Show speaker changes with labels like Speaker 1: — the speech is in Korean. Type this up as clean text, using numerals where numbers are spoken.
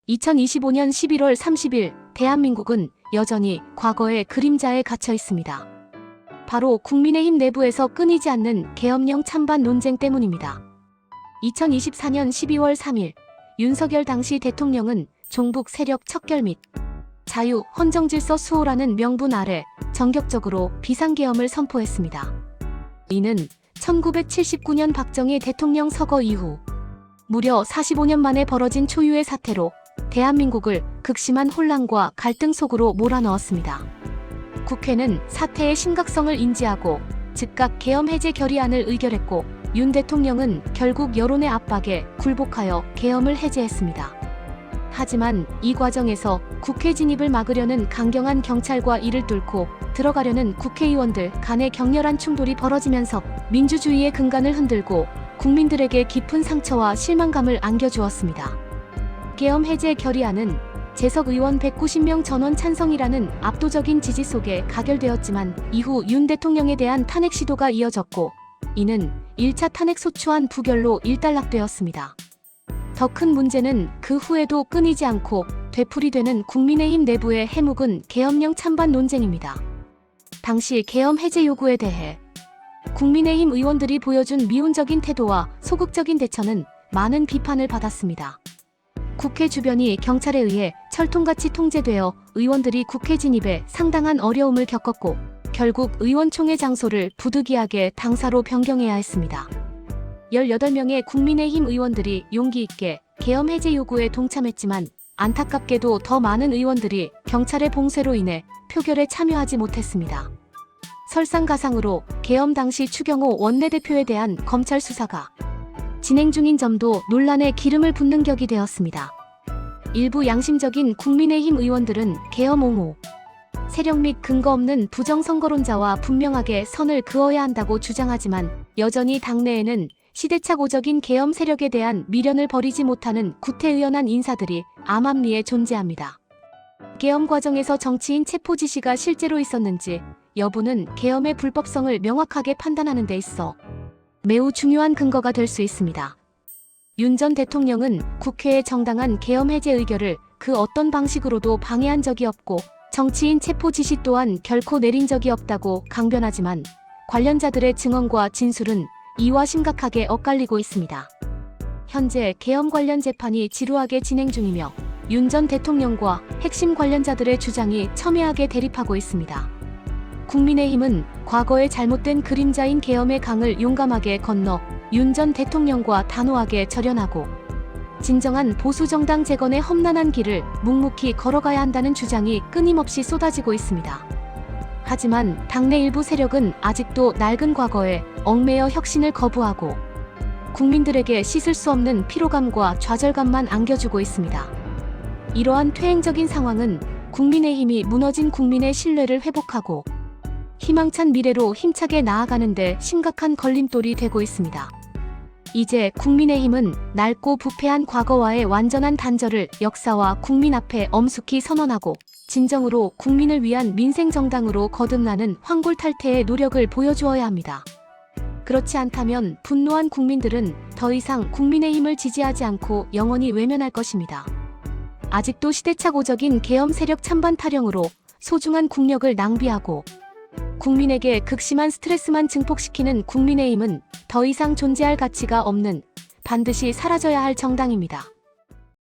Speaker 1: 2025년 11월 30일 대한민국은 여전히 과거의 그림자에 갇혀 있습니다. 바로 국민의힘 내부에서 끊이지 않는 계엄령 찬반 논쟁 때문입니다. 2024년 12월 3일 윤석열 당시 대통령은 종북 세력 척결 및 자유, 헌정질서 수호라는 명분 아래 전격적으로 비상계엄을 선포했습니다. 이는 1979년 박정희 대통령 서거 이후 무려 45년 만에 벌어진 초유의 사태로 대한민국을 극심한 혼란과 갈등 속으로 몰아넣었습니다. 국회는 사태의 심각성을 인지하고 즉각 계엄 해제 결의안을 의결했고 윤 대통령은 결국 여론의 압박에 굴복하여 계엄을 해제했습니다. 하지만 이 과정에서 국회 진입을 막으려는 강경한 경찰과 이를 뚫고 들어가려는 국회의원들 간의 격렬한 충돌이 벌어지면서 민주주의의 근간을 흔들고 국민들에게 깊은 상처와 실망감을 안겨주었습니다. 계엄 해제 결의안은 재석 의원 190명 전원 찬성이라는 압도적인 지지 속에 가결되었지만 이후 윤 대통령에 대한 탄핵 시도가 이어졌고 이는 1차 탄핵 소추안 부결로 일단락되었습니다. 더 큰 문제는 그 후에도 끊이지 않고 되풀이되는 국민의힘 내부의 해묵은 계엄령 찬반 논쟁입니다. 당시 계엄 해제 요구에 대해 국민의힘 의원들이 보여준 미온적인 태도와 소극적인 대처는 많은 비판을 받았습니다. 국회 주변이 경찰에 의해 철통같이 통제되어 의원들이 국회 진입에 상당한 어려움을 겪었고 결국 의원총회 장소를 부득이하게 당사로 변경해야 했습니다. 18명의 국민의힘 의원들이 용기 있게 계엄 해제 요구에 동참했지만 안타깝게도 더 많은 의원들이 경찰의 봉쇄로 인해 표결에 참여하지 못했습니다. 설상가상으로 계엄 당시 추경호 원내대표에 대한 검찰 수사가 진행 중인 점도 논란에 기름을 붓는 격이 되었습니다. 일부 양심적인 국민의힘 의원들은 계엄 옹호 세력 및 근거 없는 부정선거론자와 분명하게 선을 그어야 한다고 주장하지만 여전히 당내에는 시대착오적인 계엄 세력에 대한 미련을 버리지 못하는 구태의연한 인사들이 암암리에 존재합니다. 계엄 과정에서 정치인 체포 지시가 실제로 있었는지 여부는 계엄의 불법성을 명확하게 판단하는 데 있어 매우 중요한 근거가 될 수 있습니다. 윤 전 대통령은 국회의 정당한 계엄 해제 의결을 그 어떤 방식으로도 방해한 적이 없고 정치인 체포 지시 또한 결코 내린 적이 없다고 강변하지만 관련자들의 증언과 진술은 이와 심각하게 엇갈리고 있습니다. 현재 계엄 관련 재판이 지루하게 진행 중이며 윤 전 대통령과 핵심 관련자들의 주장이 첨예하게 대립하고 있습니다. 국민의힘은 과거의 잘못된 그림자인 계엄의 강을 용감하게 건너 윤 전 대통령과 단호하게 절연하고 진정한 보수정당 재건의 험난한 길을 묵묵히 걸어가야 한다는 주장이 끊임없이 쏟아지고 있습니다. 하지만 당내 일부 세력은 아직도 낡은 과거에 얽매여 혁신을 거부하고 국민들에게 씻을 수 없는 피로감과 좌절감만 안겨주고 있습니다. 이러한 퇴행적인 상황은 국민의힘이 무너진 국민의 신뢰를 회복하고 희망찬 미래로 힘차게 나아가는 데 심각한 걸림돌이 되고 있습니다. 이제 국민의힘은 낡고 부패한 과거와의 완전한 단절을 역사와 국민 앞에 엄숙히 선언하고 진정으로 국민을 위한 민생정당으로 거듭나는 황골탈퇴의 노력을 보여주어야 합니다. 그렇지 않다면 분노한 국민들은 더 이상 국민의힘을 지지하지 않고 영원히 외면할 것입니다. 아직도 시대착오적인 계엄 세력 찬반 타령으로 소중한 국력을 낭비하고 국민에게 극심한 스트레스만 증폭시키는 국민의힘은 더 이상 존재할 가치가 없는 반드시 사라져야 할 정당입니다.